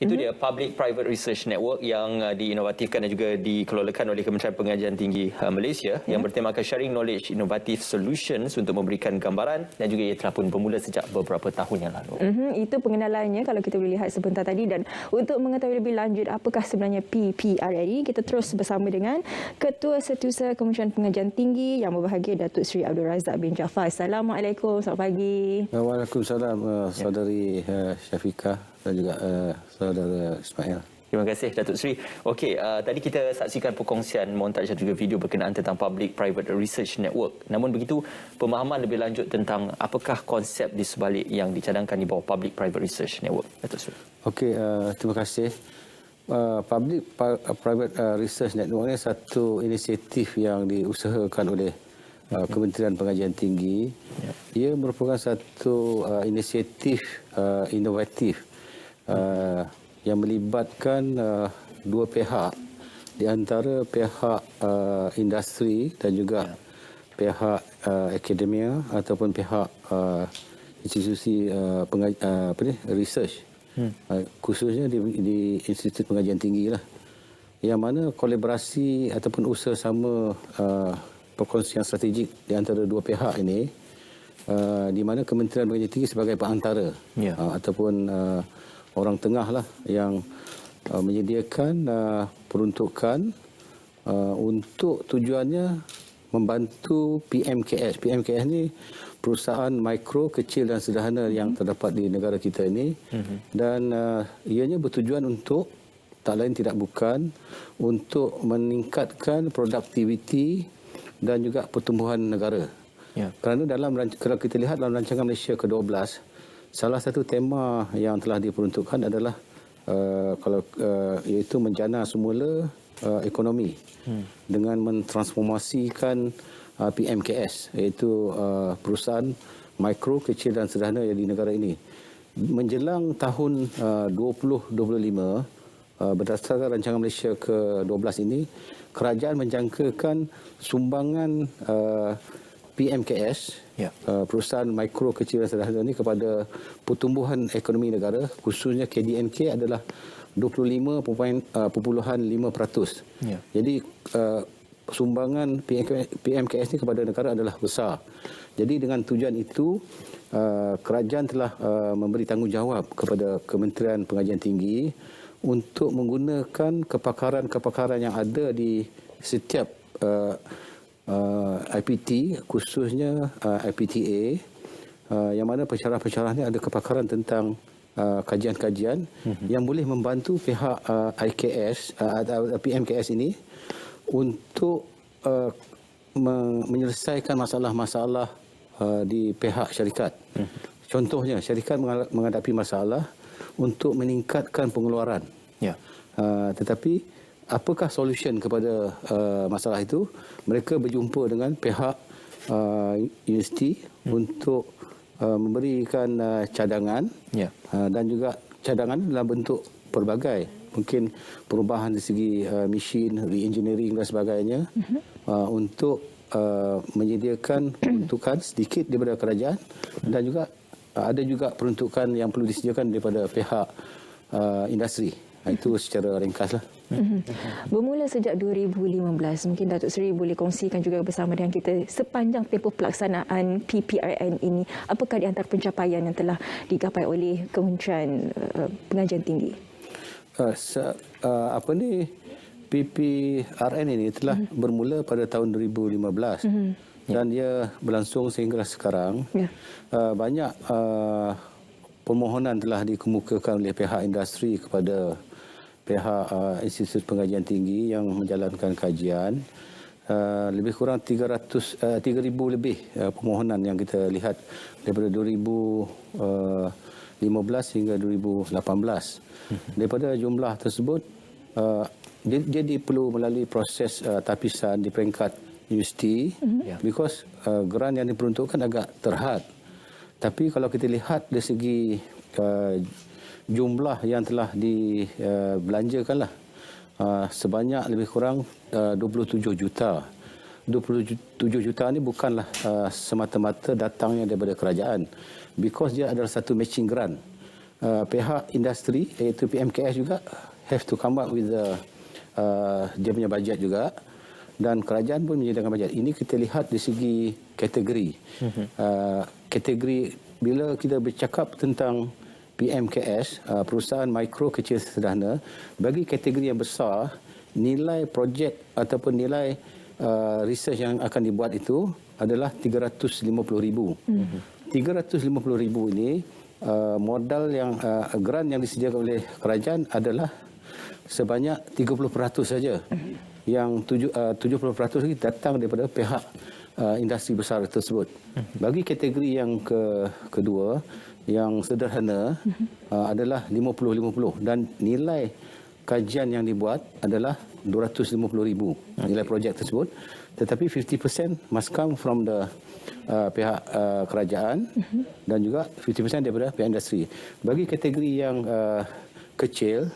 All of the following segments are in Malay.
Itu dia Public Private Research Network yang diinovatifkan dan juga dikelolakan oleh Kementerian Pengajian Tinggi Malaysia yang bertemakan Sharing Knowledge Innovative Solutions untuk memberikan gambaran dan juga ia telah pun bermula sejak beberapa tahun yang lalu. Itu pengenalannya kalau kita boleh lihat sebentar tadi. Dan untuk mengetahui lebih lanjut apakah sebenarnya PPRN ini, kita terus bersama dengan Ketua Setiausaha Kementerian Pengajian Tinggi yang berbahagia Datuk Seri Abdul Razak bin Jaafar. Assalamualaikum, selamat pagi. Waalaikumsalam saudari Syafiqah dan juga saudara Ismail. Terima kasih Datuk Seri. Okey, tadi kita saksikan perkongsian montaj dan juga video berkenaan tentang Public Private Research Network. Namun begitu, pemahaman lebih lanjut tentang apakah konsep di sebalik yang dicadangkan di bawah Public Private Research Network, Datuk Seri. Okey, terima kasih. Public Private Research Network ini satu inisiatif yang diusahakan oleh Kementerian Pengajian Tinggi. Ia merupakan satu inisiatif inovatif yang melibatkan dua pihak, di antara pihak industri dan juga pihak akademia ataupun pihak institusi research, khususnya di Institut Pengajian Tinggi lah, yang mana kolaborasi ataupun usaha sama perkongsian strategik di antara dua pihak ini, di mana Kementerian Pengajian Tinggi sebagai perantara ataupun orang tengah lah yang menyediakan peruntukan untuk tujuannya membantu PMKS. PMKS ni perusahaan mikro, kecil dan sederhana yang terdapat di negara kita ini, dan ianya bertujuan untuk tak lain tidak bukan untuk meningkatkan produktiviti dan juga pertumbuhan negara. Kerana kalau kita lihat dalam rancangan Malaysia ke-12, salah satu tema yang telah diperuntukkan adalah iaitu menjana semula ekonomi dengan mentransformasikan PMKS, iaitu perusahaan mikro, kecil dan sederhana di negara ini. Menjelang tahun 2025, berdasarkan rancangan Malaysia ke-12 ini, kerajaan menjangkakan sumbangan PMKS, perusahaan mikro, kecil dan sederhana ini kepada pertumbuhan ekonomi negara, khususnya KDNK adalah 25.5%. Jadi sumbangan PMKS ini kepada negara adalah besar. Jadi dengan tujuan itu, kerajaan telah memberi tanggungjawab kepada Kementerian Pengajian Tinggi untuk menggunakan kepakaran-kepakaran yang ada di setiap IPT, khususnya IPTA, yang mana pensyarah-pensyarah ini ada kepakaran tentang kajian-kajian yang boleh membantu pihak IKS atau PMKS ini untuk menyelesaikan masalah-masalah di pihak syarikat. Contohnya, syarikat menghadapi masalah untuk meningkatkan pengeluaran. Tetapi apakah solution kepada masalah itu? Mereka berjumpa dengan pihak universiti untuk memberikan cadangan, dan juga cadangan dalam bentuk pelbagai. Mungkin perubahan dari segi mesin, re-engineering dan sebagainya, untuk menyediakan peruntukan sedikit daripada kerajaan, dan juga ada juga peruntukan yang perlu disediakan daripada pihak industri. Itu secara ringkaslah. Bermula sejak 2015, mungkin Datuk Seri boleh kongsikan juga bersama dengan kita sepanjang tempoh pelaksanaan PPRN ini, apakah di antara pencapaian yang telah digapai oleh Kementerian Pengajian Tinggi? PPRN ini telah bermula pada tahun 2015 dan dia berlangsung sehingga sekarang. Banyak permohonan telah dikemukakan oleh pihak industri kepada pihak Institut Pengajian Tinggi yang menjalankan kajian. Lebih kurang 3,000 lebih permohonan yang kita lihat daripada 2015 hingga 2018. Daripada jumlah tersebut, dia perlu melalui proses tapisan di peringkat universiti, because grant yang diperuntukkan agak terhad. Tapi kalau kita lihat dari segi jumlah yang telah dibelanjakanlah, sebanyak lebih kurang 27 juta. 27 juta ini bukanlah semata-mata datangnya daripada kerajaan, because dia adalah satu matching grant. pihak industri iaitu PMKS juga have to come up with dia punya bajet juga, dan kerajaan pun menyediakan bajet. Ini kita lihat di segi kategori. Kategori bila kita bercakap tentang PMKS, perusahaan mikro kecil sederhana, bagi kategori yang besar, nilai projek ataupun nilai research yang akan dibuat itu adalah 350,000. 350,000 ini modal yang grant yang disediakan oleh kerajaan adalah sebanyak 30% saja. Yang 70% lagi datang daripada pihak industri besar tersebut. Bagi kategori yang kedua, yang sederhana, adalah 50-50 dan nilai kajian yang dibuat adalah 250,000 nilai projek tersebut, tetapi 50% must come from the pihak kerajaan dan juga 50% daripada pihak industri. Bagi kategori yang kecil,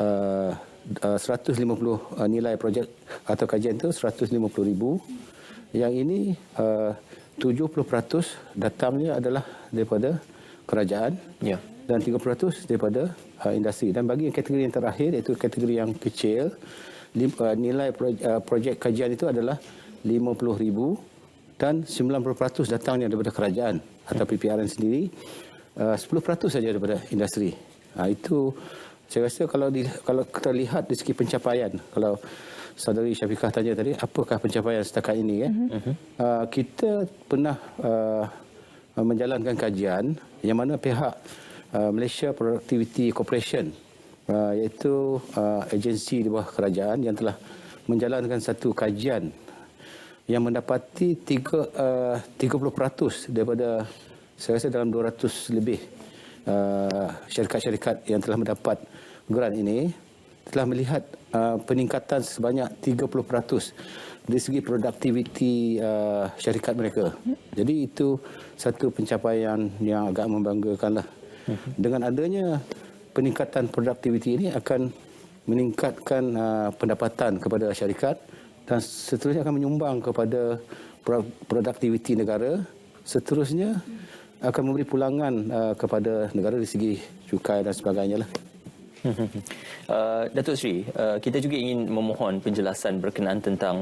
150 nilai projek atau kajian itu 150,000. Yang ini 70% datangnya adalah daripada kerajaan, dan 30% daripada industri. Dan bagi kategori yang terakhir, iaitu kategori yang kecil, nilai projek kajian itu adalah 50,000 dan 90% datangnya daripada kerajaan atau PPRN sendiri, 10% saja daripada industri. Itu saya rasa kalau kita lihat dari segi pencapaian, kalau Saudari Syafiqah tanya tadi, apakah pencapaian setakat ini? Kita pernah menjalankan kajian yang mana pihak Malaysia Productivity Corporation, iaitu agensi di bawah kerajaan yang telah menjalankan satu kajian yang mendapati 30% daripada, saya rasa dalam 200 lebih syarikat-syarikat yang telah mendapat grant ini telah melihat peningkatan sebanyak 30% dari segi produktiviti syarikat mereka. Jadi itu satu pencapaian yang agak membanggakanlah. Dengan adanya peningkatan produktiviti ini akan meningkatkan pendapatan kepada syarikat dan seterusnya akan menyumbang kepada produktiviti negara. Seterusnya akan memberi pulangan kepada negara dari segi cukai dan sebagainya lah. Datuk Seri, kita juga ingin memohon penjelasan berkenaan tentang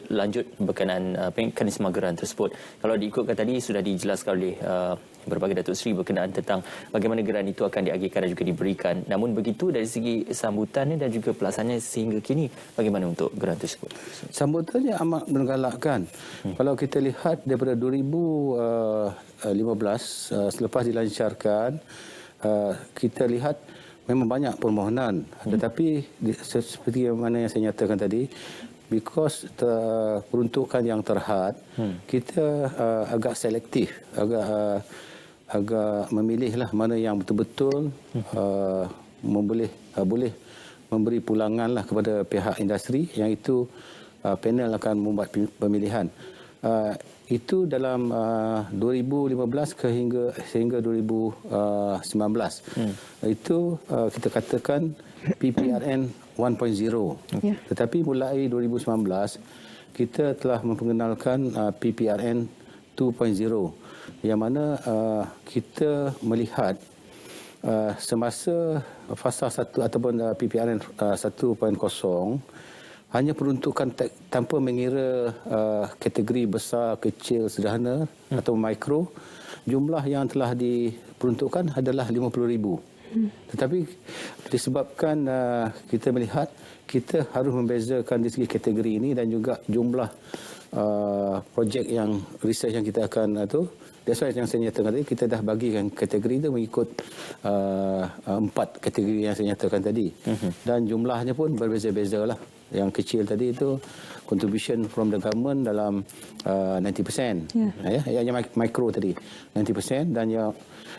lanjut berkenaan mekanisme geran tersebut. Kalau diikutkan tadi sudah dijelaskan oleh berbagai Datuk Seri berkenaan tentang bagaimana geran itu akan diagihkan dan juga diberikan. Namun begitu dari segi sambutannya dan juga pelaksanaannya sehingga kini, bagaimana untuk geran tersebut? Sambutannya amat menggalakkan. Kalau kita lihat daripada 2015 selepas dilancarkan, kita lihat memang banyak permohonan, tetapi seperti mana yang saya nyatakan tadi, because peruntukan yang terhad, kita agak selektif, agak memilihlah mana yang betul-betul boleh memberi pulangan lah kepada pihak industri, yang itu panel akan membuat pemilihan. Itu dalam 2015 sehingga 2019. Itu kita katakan PPRN 1.0. Tetapi mulai 2019 kita telah memperkenalkan PPRN 2.0, yang mana kita melihat semasa fasa 1 ataupun PPRN 1.0 hanya peruntukan tanpa mengira kategori besar, kecil, sederhana atau mikro, jumlah yang telah diperuntukkan adalah 50,000. Tetapi disebabkan kita melihat kita harus membezakan dari segi kategori ini dan juga jumlah projek yang research yang kita akan that's why yang saya nyatakan tadi, kita dah bagikan kategori itu mengikut 4 kategori yang saya nyatakan tadi. Dan jumlahnya pun berbeza-beza lah. Yang kecil tadi itu contribution from the government dalam 90%. Yang mikro tadi 90%, dan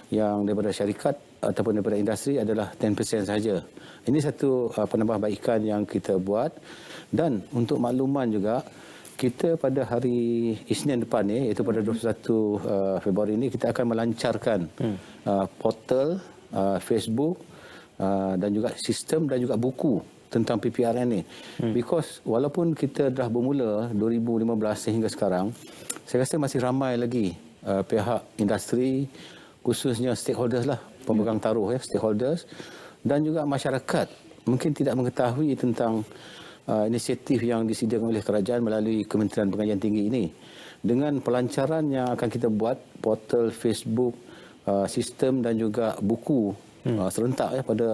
yang daripada syarikat ataupun daripada industri adalah 10% saja. Ini satu penambahbaikan yang kita buat. Dan untuk makluman juga, kita pada hari Isnin depan ni, iaitu pada 21 Februari ini, kita akan melancarkan portal, Facebook dan juga sistem dan juga buku tentang PPRN ni. Because walaupun kita dah bermula 2015 sehingga sekarang, saya rasa masih ramai lagi pihak industri, khususnya stakeholders lah, pemegang taruh, stakeholders, dan juga masyarakat mungkin tidak mengetahui tentang inisiatif yang disediakan oleh kerajaan melalui Kementerian Pengajian Tinggi ini. Dengan pelancaran yang akan kita buat, portal Facebook, sistem dan juga buku serentak pada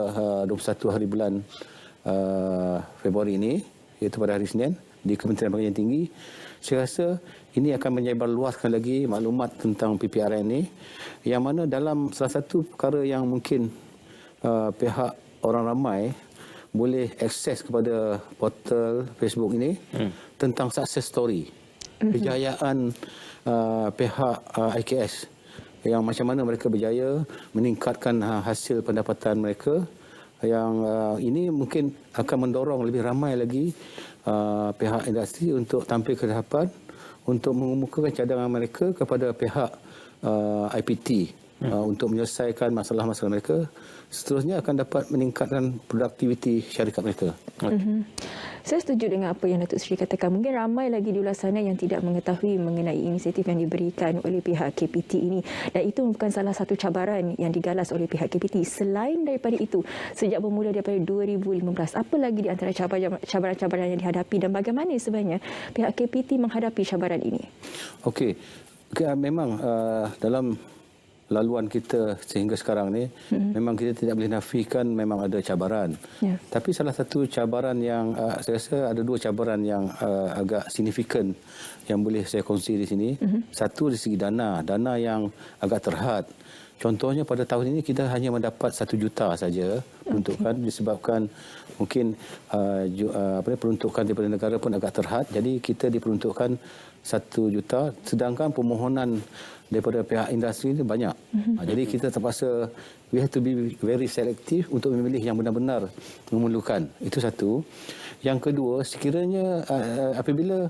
21 hari bulan Februari ini, iaitu pada hari Senin, di Kementerian Pengajian Tinggi. Saya rasa ini akan menyebarluaskan lagi maklumat tentang PPRN ini, yang mana dalam salah satu perkara yang mungkin pihak orang ramai boleh akses kepada portal Facebook ini tentang success story, kejayaan pihak IKS, yang macam mana mereka berjaya meningkatkan hasil pendapatan mereka, yang ini mungkin akan mendorong lebih ramai lagi pihak industri untuk tampil ke hadapan untuk mengemukakan cadangan mereka kepada pihak IPT untuk menyelesaikan masalah-masalah mereka. Seterusnya akan dapat meningkatkan produktiviti syarikat mereka. Saya setuju dengan apa yang Datuk Seri katakan. Mungkin ramai lagi di luar sana yang tidak mengetahui mengenai inisiatif yang diberikan oleh pihak KPT ini. Dan itu bukan salah satu cabaran yang digalas oleh pihak KPT. Selain daripada itu, sejak bermula daripada 2015, apa lagi di antara cabaran-cabaran yang dihadapi dan bagaimana sebenarnya pihak KPT menghadapi cabaran ini? Okey, memang dalam laluan kita sehingga sekarang ni, memang kita tidak boleh nafikan memang ada cabaran. Tapi salah satu cabaran yang saya rasa ada dua cabaran yang agak signifikan yang boleh saya kongsi di sini. Satu dari segi dana yang agak terhad. Contohnya pada tahun ini kita hanya mendapat 1 juta saja peruntukan, disebabkan mungkin peruntukan daripada negara pun agak terhad. Jadi kita diperuntukkan 1 juta, sedangkan permohonan daripada pihak industri ini banyak. Jadi kita terpaksa, we have to be very selective untuk memilih yang benar-benar memerlukan. Itu satu. Yang kedua, sekiranya apabila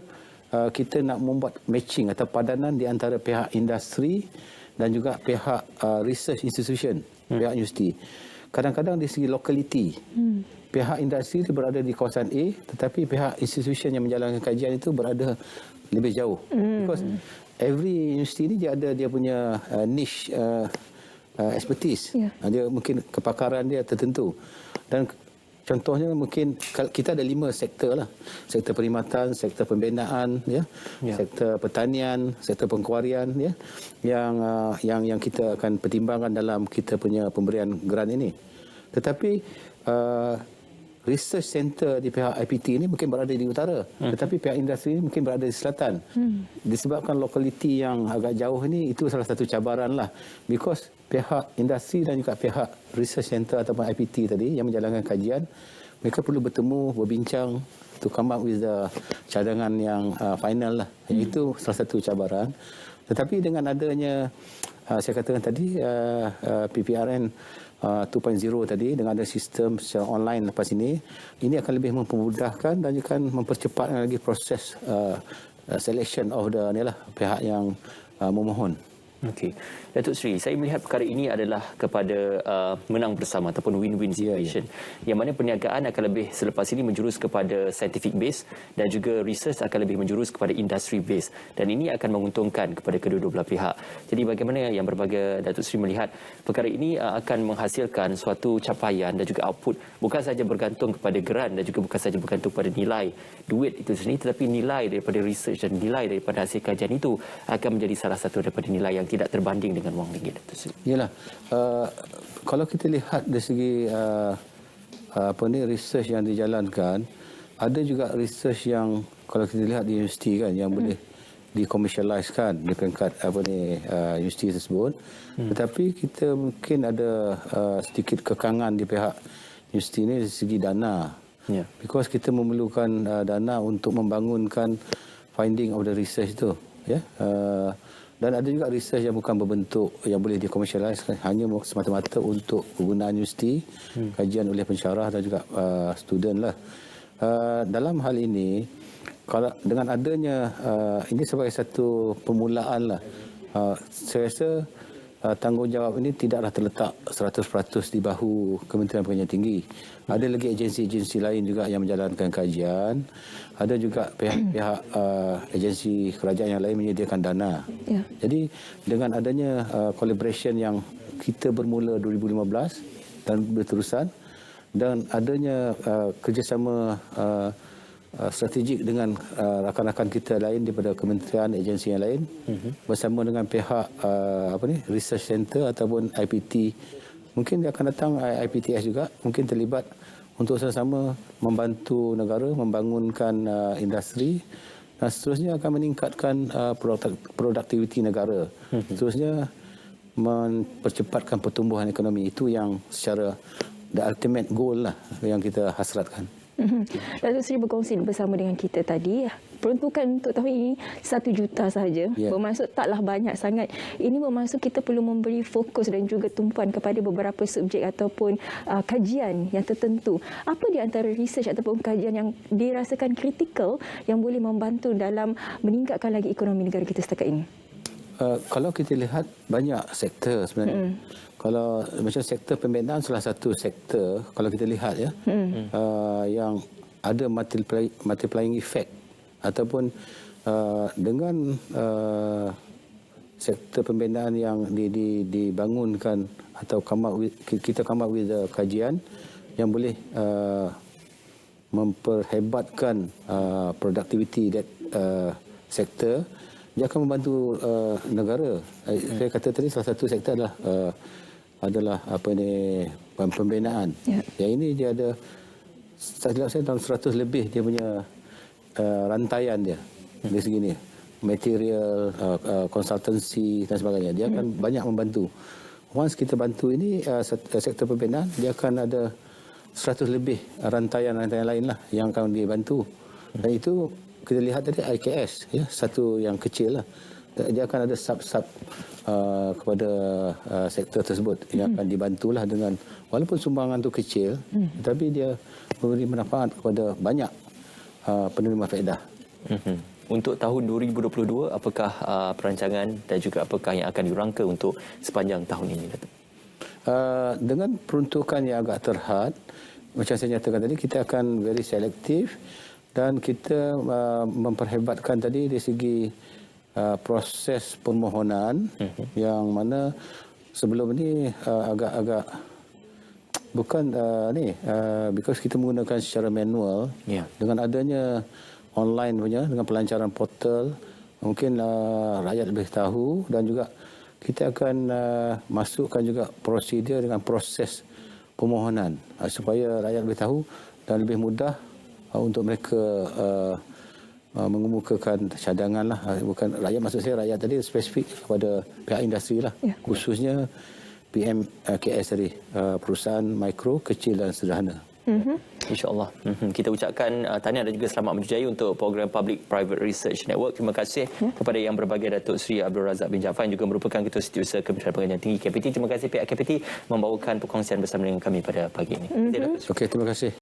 kita nak membuat matching atau padanan di antara pihak industri dan juga pihak research institution, pihak universiti. Kadang-kadang dari segi lokaliti, pihak industri itu berada di kawasan A, tetapi pihak institution yang menjalankan kajian itu berada lebih jauh. Because every universiti ini dia ada dia punya niche expertise. Dia mungkin kepakaran dia tertentu. Dan contohnya mungkin kita ada 5 sektor lah. Sektor perkhidmatan, sektor pembinaan, sektor pertanian, sektor pengkuarian, yang kita akan pertimbangkan dalam kita punya pemberian grant ini. Tetapi research center di pihak IPT ini mungkin berada di utara, tetapi pihak industri ini mungkin berada di selatan. Disebabkan lokaliti yang agak jauh ini, itu salah satu cabaran lah. Because pihak industri dan juga pihak research center ataupun IPT tadi yang menjalankan kajian, mereka perlu bertemu, berbincang to come up with the cadangan yang final lah. Itu salah satu cabaran. Tetapi dengan adanya saya katakan tadi PPRN 2.0 tadi, dengan ada sistem secara online lepas ini akan lebih mempermudahkan dan akan mempercepatkan lagi proses selection of the pihak yang memohon. Okey. Datuk Seri, saya melihat perkara ini adalah kepada menang bersama ataupun win-win situation. Yang mana perniagaan akan lebih selepas ini menjurus kepada scientific base dan juga research akan lebih menjurus kepada industry base. Dan ini akan menguntungkan kepada kedua-dua belah pihak. Jadi bagaimana yang berbahagia Datuk Seri melihat perkara ini akan menghasilkan suatu capaian dan juga output, bukan sahaja bergantung kepada grant dan juga bukan sahaja bergantung kepada nilai duit itu sendiri, tetapi nilai daripada research dan nilai daripada hasil kajian itu akan menjadi salah satu daripada nilai yang tidak terbanding dengan wang ringgit. Yalah, kalau kita lihat dari segi research yang dijalankan, ada juga research yang kalau kita lihat di universiti kan yang boleh dikomersialiskan di peringkat universiti tersebut. Tetapi kita mungkin ada sedikit kekangan di pihak universiti ini dari segi dana. Because kita memerlukan dana untuk membangunkan finding of the research itu. Dan ada juga research yang bukan berbentuk yang boleh dikomersialiskan, hanya semata-mata untuk penggunaan universiti, kajian oleh pensyarah dan juga student lah. Dalam hal ini, kalau dengan adanya ini sebagai satu permulaan lah, saya rasa tanggungjawab ini tidaklah terletak 100% di bahu Kementerian Pengajian Tinggi. Ada lagi agensi-agensi lain juga yang menjalankan kajian. Ada juga pihak-pihak agensi kerajaan yang lain menyediakan dana. Jadi dengan adanya collaboration yang kita bermula 2015 dan berterusan, dan adanya kerjasama strategik dengan rakan-rakan kita lain daripada kementerian, agensi yang lain, bersama dengan pihak research center ataupun IPT. Mungkin dia akan datang IPTS juga, mungkin terlibat untuk sama-sama membantu negara membangunkan industri, dan seterusnya akan meningkatkan produktiviti negara. Seterusnya mempercepatkan pertumbuhan ekonomi. Itu yang secara the ultimate goal lah yang kita hasratkan. Datuk Seri berkongsi bersama dengan kita tadi, peruntukan untuk tahun ini 1 juta sahaja. Bermaksud taklah banyak sangat. Ini bermaksud kita perlu memberi fokus dan juga tumpuan kepada beberapa subjek ataupun kajian yang tertentu. Apa di antara research ataupun kajian yang dirasakan kritikal yang boleh membantu dalam meningkatkan lagi ekonomi negara kita setakat ini? Kalau kita lihat banyak sektor sebenarnya. Kalau macam sektor pembinaan salah satu sektor, kalau kita lihat ya, yang ada multiplying effect ataupun dengan sektor pembinaan yang dibangunkan atau kita come up with kajian yang boleh memperhebatkan produktiviti sektor, dia akan membantu negara. Saya kata tadi salah satu sektor adalah pembinaan. Yang ini dia ada, saya dalam 100 lebih dia punya rantaian dia dari segi ni, material, konsultansi dan sebagainya. Dia akan banyak membantu. Once kita bantu ini sektor pembinaan, dia akan ada 100 lebih rantaian-rantaian lain lah yang akan dibantu. Dan itu kita lihat tadi IKS, ya, satu yang kecil lah. Dia akan ada sub-sub kepada sektor tersebut yang akan dibantulah dengan, walaupun sumbangan itu kecil, tetapi dia memberi manfaat kepada banyak penerima faedah. Untuk tahun 2022, apakah perancangan dan juga apakah yang akan dirangka untuk sepanjang tahun ini, Datuk? Dengan peruntukan yang agak terhad, macam saya nyatakan tadi, kita akan very selektif dan kita memperhebatkan tadi dari segi proses permohonan yang mana sebelum ini agak-agak bukan because kita menggunakan secara manual. Dengan adanya online punya, dengan pelancaran portal, mungkin rakyat lebih tahu, dan juga kita akan masukkan juga prosedur dengan proses permohonan supaya rakyat lebih tahu dan lebih mudah untuk mereka mengemukakan cadangan lah. Bukan rakyat, maksud saya rakyat tadi spesifik kepada pihak industri lah, khususnya PMKS tadi, perusahaan mikro, kecil dan sederhana. InsyaAllah. Kita ucapkan tahniah dan juga selamat berjaya untuk program Public Private Research Network. Terima kasih kepada yang berbahagia Datuk Seri Abdul Razak bin Jaafar yang juga merupakan Ketua Setiausaha Kementerian Pengajian Tinggi KPT. Terima kasih pihak KPT membawakan perkongsian bersama dengan kami pada pagi ini. Okey, terima kasih.